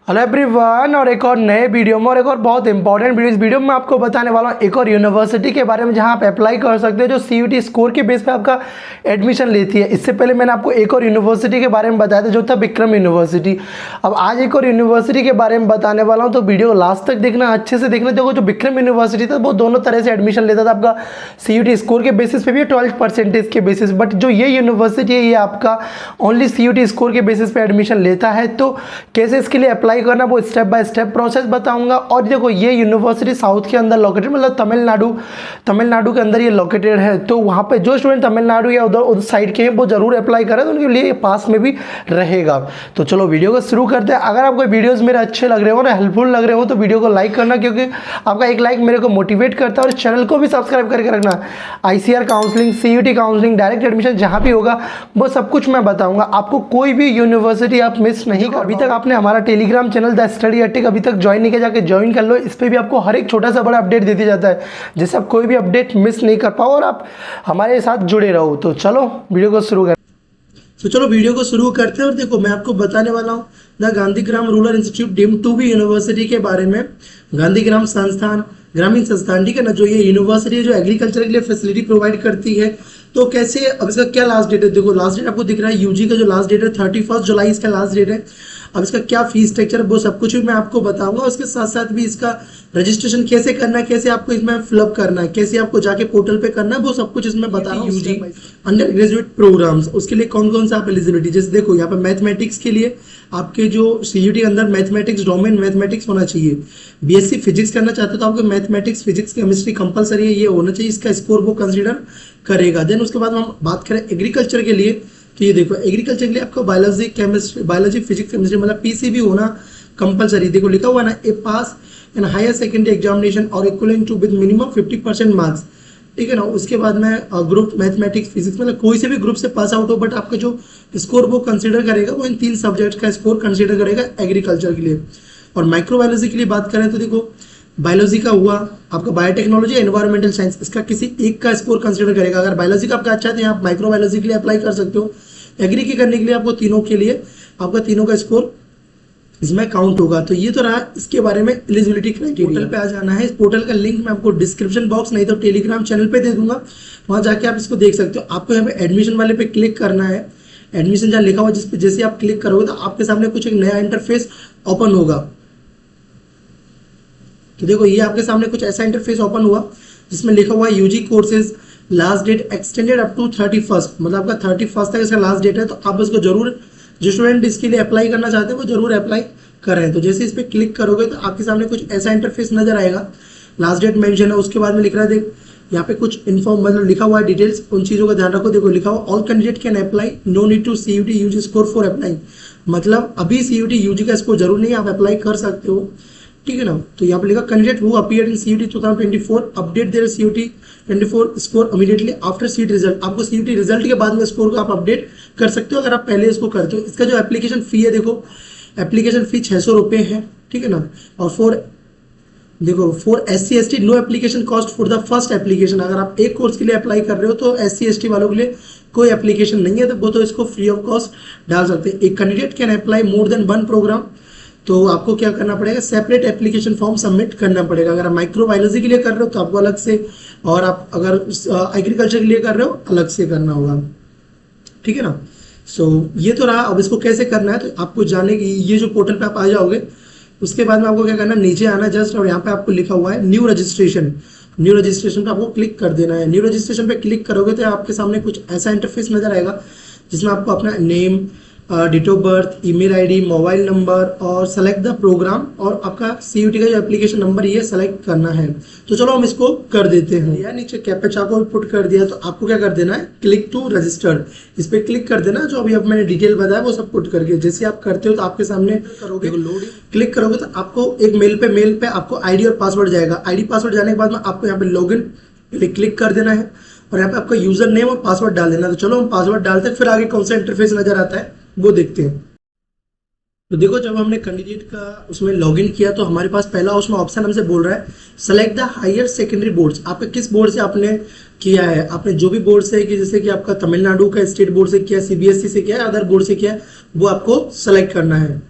Hello everyone, और एक और नए वीडियो में और एक और बहुत इंपॉर्टेंट वीडियो। इस वीडियो में मैं आपको बताने वाला हूँ एक और यूनिवर्सिटी के बारे में जहाँ आप अप्लाई कर सकते हो जो सीयूटी स्कोर के बेस पे आपका एडमिशन लेती है। इससे पहले मैंने आपको एक और यूनिवर्सिटी के बारे में बताया था जो था विक्रम यूनिवर्सिटी। अब आज एक और यूनिवर्सिटी के बारे में बताने वाला हूँ, तो वीडियो लास्ट तक देखना, अच्छे से देखना। देखो, जो विक्रम यूनिवर्सिटी था वो दोनों तरह से एडमिशन लेता था, आपका सीयूटी स्कोर के बेसिस पे भी 12% के बेसिस। बट जो ये यूनिवर्सिटी है ये आपका ओनली सीयूटी स्कोर के बेसिस पे एडमिशन लेता है। तो कैसे इसके लिए अप्लाई करना वो स्टेप बाय स्टेप प्रोसेस बताऊंगा। और देखो, ये यूनिवर्सिटी साउथ के अंदर लोकेटेड, मतलब तमिलनाडु के अंदर ये लोकेटेड है। तो वहाँ पे जो स्टूडेंट तमिलनाडु या उधर साइड के हैं वो जरूर अप्लाई करें, तो उनके लिए पास में भी रहेगा। तो चलो वीडियो को शुरू करते हैं। अगर आपको वीडियोज़ मेरे अच्छे लग रहे हो ना, हेल्पफुल लग रहे हो, तो वीडियो को लाइक करना, क्योंकि आपका एक लाइक मेरे को मोटिवेट करता है। और चैनल को भी सब्सक्राइब करके रखना। ICAR counselling, CUT counselling, direct admission जहाँ भी होगा वो सब कुछ मैं बताऊंगा आपको। कोई भी यूनिवर्सिटी आप मिस नहीं कर। अभी तक आपने हमारा Telegram channel the study attack अभी तक ज्वाइन नहीं किया, जाके ज्वाइन कर लो। इस पर भी आपको हर एक छोटा सा बड़ा अपडेट देती जाता है, जिससे आप कोई भी अपडेट मिस नहीं कर पाओ और आप हमारे साथ जुड़े रहो। तो चलो वीडियो को शुरू कर। तो चलो वीडियो को शुरू करते हैं। और देखो, मैं आपको बताने वाला हूँ the Gandhigram rural institute deemed to be university के बारे में। गांधीग्राम संस्थान, ग्रामीण संस्थान, ठीक है ना, जो ये यूनिवर्सिटी है जो एग्रीकल्चर के लिए फैसिलिटी प्रोवाइड करती है। तो कैसे, अब इसका क्या लास्ट डेट है? देखो, लास्ट डेट आपको दिख रहा है, यूजी का जो लास्ट डेट है 31 जुलाई इसका लास्ट डेट है। अब इसका क्या फीस स्ट्रक्चर है वो सब कुछ भी मैं आपको बताऊंगा। उसके साथ साथ भी इसका रजिस्ट्रेशन कैसे करना है, कैसे आपको इसमें फिलअप करना है, कैसे आपको जाके पोर्टल पे करना है, वो सब कुछ इसमें बता रहा हूँ। यूजी अंडर ग्रेजुएट प्रोग्राम्स, उसके लिए कौन कौन सा आप एलिजिबिलिटी, जैसे देखो यहाँ पे मैथमेटिक्स के लिए आपके जो सीयूटी अंदर मैथमेटिक्स, डोमेन मैथमेटिक्स होना चाहिए। बीएससी फिजिक्स करना चाहते हो तो आपको मैथमेटिक्स, फिजिक्स, केमिस्ट्री कंपलसरी है, ये होना चाहिए। इसका स्कोर वो कंसिडर करेगा। देन उसके बाद हम बात करें एग्रीकल्चर के लिए, तो ये देखो एग्रीकल्चर के लिए आपको biology, chemistry, biology, physics, chemistry, मतलब पीसीबी होना कंपलसरी। देखो लिखा हुआ ना, a pass in higher secondary examination और equivalent to with minimum 50% marks, ठीक है ना। उसके बाद में ग्रुप मैथमेटिक्स, फिजिक्स, मतलब कोई से भी ग्रुप से पास आउट हो, बट आपका जो स्कोर वो कंसीडर करेगा, वो इन 3 सब्जेक्ट का स्कोर कंसीडर करेगा एग्रीकल्चर के लिए। और माइक्रोबायोलॉजी के लिए बात करें तो देखो, बायोलॉजी का हुआ आपका, बायोटेक्नोलॉजी, एनवायरमेंटल साइंस, इसका किसी एक का स्कोर कंसीडर करेगा। अगर बायोलॉजी का आपका अच्छा है तो आप माइक्रोबायोलॉजी के लिए अप्लाई कर सकते हो। एग्री के करने के लिए आपको तीनों के लिए आपका तीनों का स्कोर इसमें काउंट होगा। तो ये तो रहा इसके बारे में एलिजिबिलिटी क्राइटेरिया। पोर्टल पे आ जाना है। इस पोर्टल का लिंक मैं आपको डिस्क्रिप्शन बॉक्स नहीं तो टेलीग्राम चैनल पे दे दूंगा, वहां जाके आप इसको देख सकते हो। आपको यहाँ पे एडमिशन वाले पे क्लिक करना है। एडमिशन जहाँ लिखा हुआ जिस पे जैसे आप क्लिक करोगे तो आपके सामने कुछ एक नया इंटरफेस ओपन होगा। तो देखो, ये आपके सामने कुछ ऐसा इंटरफेस ओपन हुआ जिसमें लिखा हुआ है UG courses last date extended up to 31, मतलब आपका 31 तक इसका लास्ट डेट है। तो आप इसको जरूर, जो स्टूडेंट इसके लिए अप्लाई करना चाहते हैं वो जरूर अप्लाई करें। तो जैसे इस पर क्लिक करोगे तो आपके सामने कुछ ऐसा इंटरफेस नजर आएगा। लास्ट डेट मेंशन है, उसके बाद में लिख रहा है, देख यहाँ पे कुछ इन्फॉर्म, मतलब लिखा हुआ है डिटेल्स, उन चीजों का ध्यान रखो। देखो लिखा हुआ all candidate can apply, no need to CUET UG score for apply, मतलब अभी सीयूटी यूजी का स्कोर जरूर नहीं, आप अप्लाई कर सकते हो, ठीक है ना। तो यहाँ पे लिखा candidate who appeared in CUET 2024 update their CUET 24 score immediately after CUET result. आपको सीयूटी रिजल्ट के बाद में स्कोर को आप अपडेट कर सकते हो अगर आप पहले इसको करते हो। इसका जो एप्लीकेशन फी है, देखो एप्लीकेशन फी 600 रुपये है, ठीक है ना। और for SC ST no application cost for the first application. अगर आप एक कोर्स के लिए अप्लाई कर रहे हो तो SC ST वालों के लिए कोई एप्लीकेशन नहीं है, तो वो तो इसको फ्री ऑफ कॉस्ट डाल सकते हैं। एक candidate can apply more than 1 programme, तो आपको क्या करना पड़ेगा, सेपरेट एप्लीकेशन फॉर्म सबमिट करना पड़ेगा। अगर आप माइक्रोबायोलॉजी के लिए कर रहे हो तो आपको अलग से, और आप अगर एग्रीकल्चर के लिए कर रहे हो अलग से करना होगा, ठीक है ना। सो ये तो रहा। अब इसको कैसे करना है तो आपको जाने की, ये जो पोर्टल पे आप आ जाओगे उसके बाद में आपको क्या करना है, नीचे आना जस्ट, और यहाँ पे आपको लिखा हुआ है न्यू रजिस्ट्रेशन। न्यू रजिस्ट्रेशन पे आपको क्लिक कर देना है। न्यू रजिस्ट्रेशन पे क्लिक करोगे तो आपके सामने कुछ ऐसा इंटरफेस नजर आएगा जिसमें आपको अपना name, date of birth, email ID, mobile number और सेलेक्ट द प्रोग्राम और आपका सीयूटी का जो एप्लीकेशन नंबर ये सेलेक्ट करना है। तो चलो हम इसको कर देते हैं। या नीचे कैप्चा को पुट कर दिया, तो आपको क्या कर देना है, क्लिक टू रजिस्टर, इस पे क्लिक कर देना। जो अभी मैंने डिटेल बताया वो सब पुट करके जैसे आप करते हो तो आपके सामने करोगे, क्लिक करोगे तो आपको एक मेल पे आपको आईडी और पासवर्ड जाएगा। आईडी पासवर्ड जाने के बाद में आपको यहाँ पे लॉगिन पे क्लिक कर देना है और यहाँ पे आपका यूजर नेम और पासवर्ड डाल देना। तो चलो हम पासवर्ड डालते हैं, फिर आगे कौन सा इंटरफेस नजर आता है वो देखते हैं। तो देखो, जब हमने कैंडिडेट का उसमें लॉगिन किया तो हमारे पास पहला उसमें ऑप्शन हमसे बोल रहा है select the higher secondary boards. आपका किस बोर्ड से आपने किया है, आपने जो भी बोर्ड से, कि जैसे कि आपका तमिलनाडु का स्टेट बोर्ड से किया, CBSE से किया, अदर बोर्ड से किया, वो आपको सेलेक्ट करना है।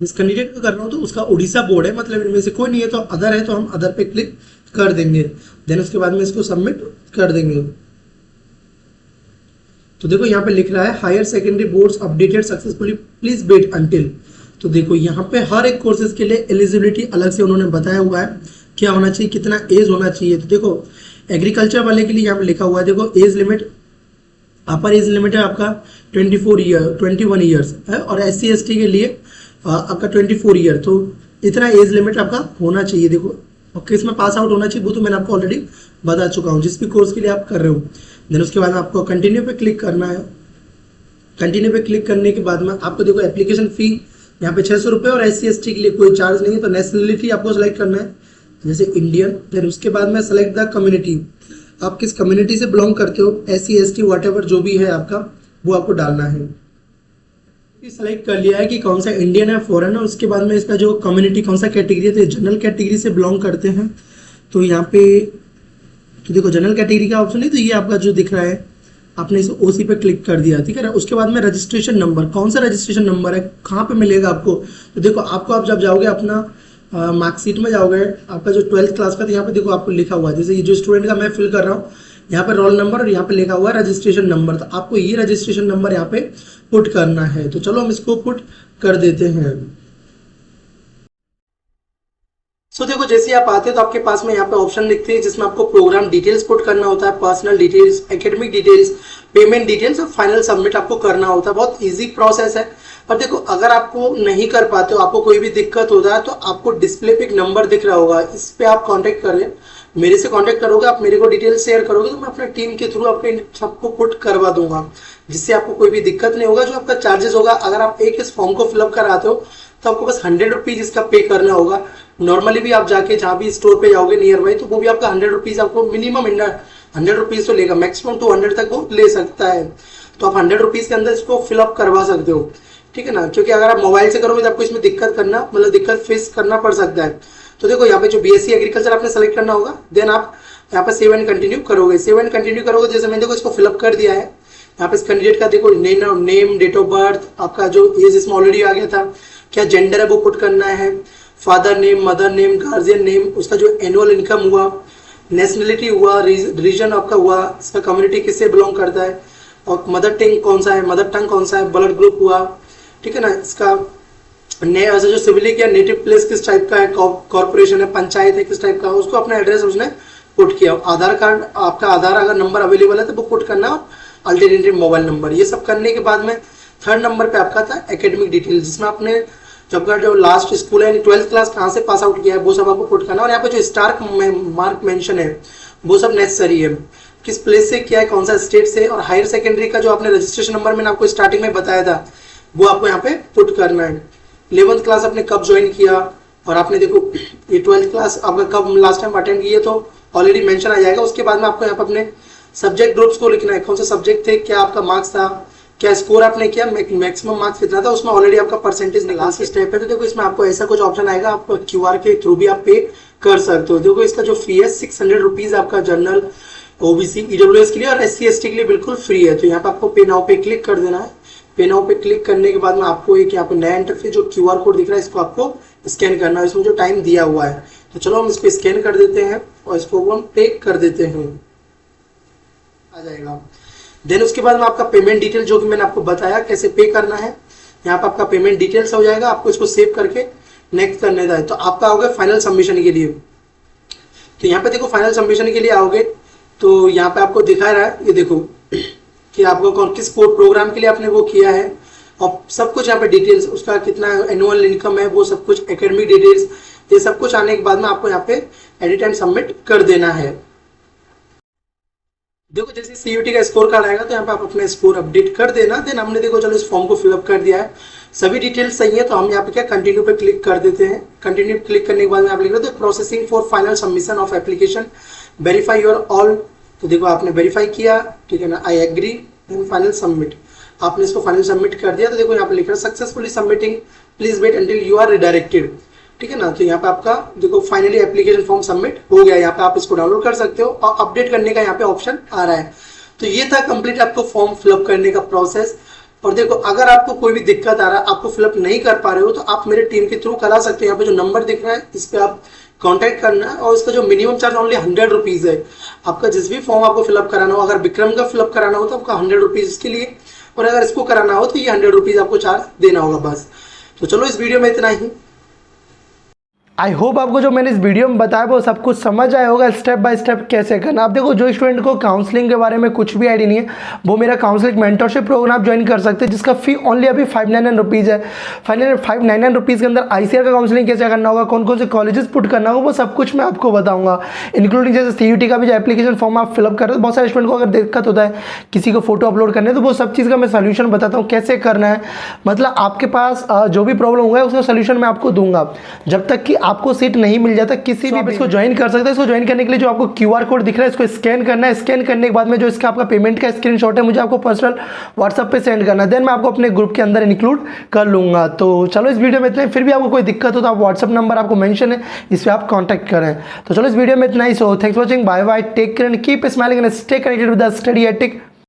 जिस कैंडिडेट का कर रहा हूँ तो उसका उड़ीसा बोर्ड है, मतलब इनमें से कोई नहीं है तो अदर है, तो हम अदर पे क्लिक कर देंगे। देन उसके बाद में इसको सबमिट कर देंगे। तो देखो यहाँ पे लिख रहा है higher secondary boards updated successfully, please wait until. तो देखो यहाँ पे हर एक कोर्सेज के लिए एलिजिबिलिटी अलग से उन्होंने बताया हुआ है, क्या होना चाहिए, कितना एज होना चाहिए। तो देखो एग्रीकल्चर वाले के लिए यहाँ पे लिखा हुआ है, देखो एज लिमिट, अपर एज लिमिट है आपका 21 ईयर्स है, और SC ST के लिए आपका 24 ईयर। तो इतना एज लिमिट आपका होना चाहिए। देखो और किस में पास आउट होना चाहिए वो तो मैंने आपको ऑलरेडी बता चुका हूँ, जिस भी कोर्स के लिए आप कर रहे हो। देन उसके बाद आपको कंटिन्यू पे क्लिक करना है। कंटिन्यू पे क्लिक करने के बाद में आपको देखो एप्लीकेशन फी यहाँ पे 600 रुपये, और SC ST के लिए कोई चार्ज नहीं है। तो नेशनलिटी आपको सेलेक्ट करना है, जैसे इंडियन। देन उसके बाद में सेलेक्ट द कम्युनिटी, आप किस कम्युनिटी से बिलोंग करते हो, SC ST व्हाटएवर जो भी है आपका वो आपको डालना है। सेलेक्ट कर लिया है कि कौन सा इंडियन है, फॉरेन है। उसके बाद में इसका जो कम्युनिटी कौन सा कैटेगरी है, तो जनरल कैटेगरी से बिलोंग करते हैं। तो यहाँ पे तो देखो जनरल कैटेगरी का ऑप्शन है, तो ये आपका जो दिख रहा है आपने इस OC पे क्लिक कर दिया, ठीक है ना। उसके बाद में रजिस्ट्रेशन नंबर, कौन सा रजिस्ट्रेशन नंबर है, कहाँ पे मिलेगा आपको। तो देखो आपको आप जब जाओगे अपना मार्कशीट में जाओगे, आपका जो 12th क्लास का, तो यहाँ पे देखो आपको लिखा हुआ है, जैसे ये जो स्टूडेंट का मैं फिल कर रहा हूँ, यहाँ पे रोल नंबर और यहाँ पे लिखा हुआ है रजिस्ट्रेशन नंबर। तो आपको ये रजिस्ट्रेशन नंबर यहाँ पे पुट करना है। तो चलो हम इसको पुट कर देते हैं। सो देखो जैसे आप आते हैं तो आपके पास में यहाँ पे ऑप्शन दिखते हैं, जिसमें आपको प्रोग्राम डिटेल्स पुट करना होता है, personal details, academic details, payment details, और फाइनल सबमिट आपको करना होता है। बहुत इजी प्रोसेस है। पर देखो अगर आपको नहीं कर पाते हो, आपको कोई भी दिक्कत होता है, तो आपको डिस्प्ले पे एक नंबर दिख रहा होगा, इस पे आप कांटेक्ट करें, मेरे से कांटेक्ट करोगे, आप मेरे को डिटेल्स शेयर करोगे, तो मैं अपने टीम के थ्रू आपके सबको पुट करवा दूंगा, जिससे आपको कोई भी दिक्कत नहीं होगा। जो आपका चार्जेस होगा, अगर आप एक इस फॉर्म को फिलअप कराते हो तो आपको बस 100 रुपीज इसका पे करना होगा। नॉर्मली भी आप जाके जहाँ भी स्टोर पे जाओगे नियर बाई, तो वो भी आपका 100 रुपीज, आपको मिनिमम 100 रुपीज तो लेगा, मैक्सिमम 200 तक वो ले सकता है। तो आप 100 रुपीज के अंदर इसको फिलअप करवा सकते हो, ठीक है ना। क्योंकि अगर आप मोबाइल से करोगे तो आपको इसमें दिक्कत फेस करना पड़ सकता है। तो देखो यहाँ पे जो BSc एग्रीकल्चर आपने सेलेक्ट करना होगा, देन आप यहाँ पे सेव एंड कंटिन्यू करोगे। सेव एंड कंटिन्यू करोगे, जैसे मैंने देखो इसको फिलअप कर दिया है। यहाँ पे इस कैंडिडेट का देखो नेम, डेट ऑफ बर्थ, आपका जो एज इसमें ऑलरेडी आ गया था, क्या जेंडर है वो पुट करना है, father name, mother name, guardian name, उसका जो एनुअल इनकम हुआ, नेशनलिटी हुआ, रीजन आपका हुआ, इसका कम्युनिटी किससे बिलोंग करता है, और मदर टंग कौन सा है, ब्लड ग्रुप हुआ, ठीक है ना। इसका ऐसा जो सिविलिक या नेटिव प्लेस किस टाइप का है, कॉर्पोरेशन है, पंचायत है, किस टाइप का है, उसको अपना एड्रेस उसने पुट किया। आधार कार्ड, आपका आधार अगर नंबर अवेलेबल है तो वो पुट करना, अल्टरनेटिव मोबाइल नंबर। ये सब करने के बाद में 3rd नंबर पे आपका था एकेडमिक डिटेल, जिसमें आपने जो लास्ट स्कूल है, 12th क्लास कहाँ से पास आउट किया है वो सब आपको पुट करना। और यहाँ पे जो स्टार मार्क मेंशन है वो सब नेसेसरी है, किस प्लेस से किया है, कौन सा स्टेट से, और हायर सेकेंडरी का जो आपने रजिस्ट्रेशन नंबर मैंने आपको स्टार्टिंग में बताया था वो आपको यहाँ पे पुट करना है। 11th क्लास आपने कब ज्वाइन किया, और आपने देखो ये 12th क्लास आपका कब लास्ट टाइम अटेंड किए, तो ऑलरेडी मेंशन आ जाएगा। उसके बाद में आपको यहाँ पे अपने सब्जेक्ट ग्रुप्स को लिखना है, कौन सा सब्जेक्ट थे, क्या आपका मार्क्स था, क्या स्कोर आपने किया, मैक्सिमम मार्क्स कितना था, उसमें ऑलरेडी आपका परसेंटेज लास्ट स्टेप है। तो देखो इसमें आपको ऐसा कुछ ऑप्शन आएगा, आप QR के थ्रू भी आप पे कर सकते हो। देखो इसका जो फी है 600 रुपीज आपका जनरल, OBC, EWS के लिए, और SC ST के लिए बिल्कुल फ्री है। तो यहाँ पे आपको पे नाउ पे क्लिक कर देना है। पे नाउ पे क्लिक करने के बाद में आपको एक यहाँ पे नया इंटरफेस जो QR कोड दिख रहा है, इसको आपको स्कैन करना है, इसमें जो टाइम दिया हुआ है। तो चलो हम इसको स्कैन कर देते हैं और इसको हम पे कर देते हैं, आ जाएगा। देन उसके बाद में आपका पेमेंट डिटेल जो कि मैंने आपको बताया कैसे पे करना है, यहाँ पे आपका पेमेंट डिटेल्स हो जाएगा। आपको इसको सेव करके नेक्स्ट करने का है। तो आपका आओगे फाइनल सबमिशन के लिए। तो यहाँ पे देखो फाइनल सबमिशन के लिए आओगे तो यहाँ पे आपको दिखा रहा है, ये देखो कि आपको कौन किस प्रोग्राम के लिए आपने वो किया है, और सब कुछ यहाँ पे डिटेल्स, उसका कितना एनुअल इनकम है, वो सब कुछ एकेडमिक डिटेल्स, ये सब कुछ आने के बाद में आपको यहाँ पे एडिट एंड सबमिट कर देना है। देखो जैसे CUT का स्कोर कार्ड आएगा तो यहाँ पे आप अपना स्कोर अपडेट कर देना। देन हमने देखो चलो इस फॉर्म को फिलअप कर दिया है, सभी डिटेल्स सही है, तो हम यहाँ पे क्या कंटिन्यू पे क्लिक कर देते हैं। कंटिन्यू क्लिक करने के बाद में आप लिख रहे हो processing for final submission of application, verify your all. तो देखो आपने वेरीफाई किया, ठीक है ना, I agree, then final submit, आपने इसको फाइनल सबमिट कर दिया। तो देखो यहाँ पे लिख रहा है successfully submitting, please wait until you are redirected, ठीक है ना। तो यहाँ पे आपका देखो फाइनली एप्लीकेशन फॉर्म सबमिट हो गया। यहाँ पे आप इसको डाउनलोड कर सकते हो और अपडेट करने का यहाँ पे ऑप्शन आ रहा है। तो ये था कंप्लीट आपको फॉर्म फिलअप करने का प्रोसेस। और देखो अगर आपको कोई भी दिक्कत आ रहा है, आपको फिलअप नहीं कर पा रहे हो, तो आप मेरे टीम के थ्रू करा सकते हो। यहाँ पे जो नंबर दिख रहा है इस पे आप कांटेक्ट करना है, और इसका जो मिनिमम चार्ज ओनली 100 रुपीज़ है। आपका जिस भी फॉर्म आपको फिलअप कराना हो, अगर विक्रम का फिलअप कराना हो तो आपका 100 रुपीज़ इसके लिए, और अगर इसको कराना हो तो ये 100 रुपीज़ आपको चार्ज देना होगा बस। तो चलो इस वीडियो में इतना ही। आई होप आपको जो मैंने इस वीडियो में बताया वो सब कुछ समझ आया होगा स्टेप बाय स्टेप कैसे करना। आप देखो जो स्टूडेंट को काउंसलिंग के बारे में कुछ भी आइडिया नहीं है, वो मेरा काउंसलिंग मेंटरशिप प्रोग्राम ज्वाइन कर सकते हैं, जिसका फी ओनली अभी 599 रुपीज़ है। 599 रुपीज़ के अंदर ICAR का काउंसलिंग कैसे करना होगा, कौन कौन से कॉलेजेस पुट करना होगा, वो सब कुछ मैं आपको बताऊँगा। इंक्लूडिंग जैसे CUT का भी जो एप्लीकेशन फॉर्म आप फिलअप कर रहे हो, बहुत सारे स्टूडेंट को अगर दिक्कत होता है किसी को फोटो अपलोड करने, तो वो सब चीज़ का मैं सोल्यूशन बताता हूँ कैसे करना है। मतलब आपके पास जो भी प्रॉब्लम होगा उसका सोल्यूशन मैं आपको दूंगा, जब तक कि आपको सीट नहीं मिल जाता किसी भी। इसको ज्वाइन कर सकते हैं। इसको ज्वाइन करने के लिए जो आपको QR कोड दिख रहा है इसको स्कैन करना है। स्कैन करने के बाद में जो इसका आपका पेमेंट का स्क्रीनशॉट है मुझे आपको पर्सनल WhatsApp पे सेंड करना है, देन मैं आपको अपने ग्रुप के अंदर इंक्लूड कर लूँगा। तो चलो इस वीडियो में इतना ही। फिर भी आपको कोई दिक्कत हो तो आप WhatsApp नंबर आपको मेंशन है, इस पर आप कॉन्टैक्ट करें। तो चलो इस वीडियो में इतना ही। So thanks for watching, bye bye, take care and keep smiling and stay connected with the study ethic.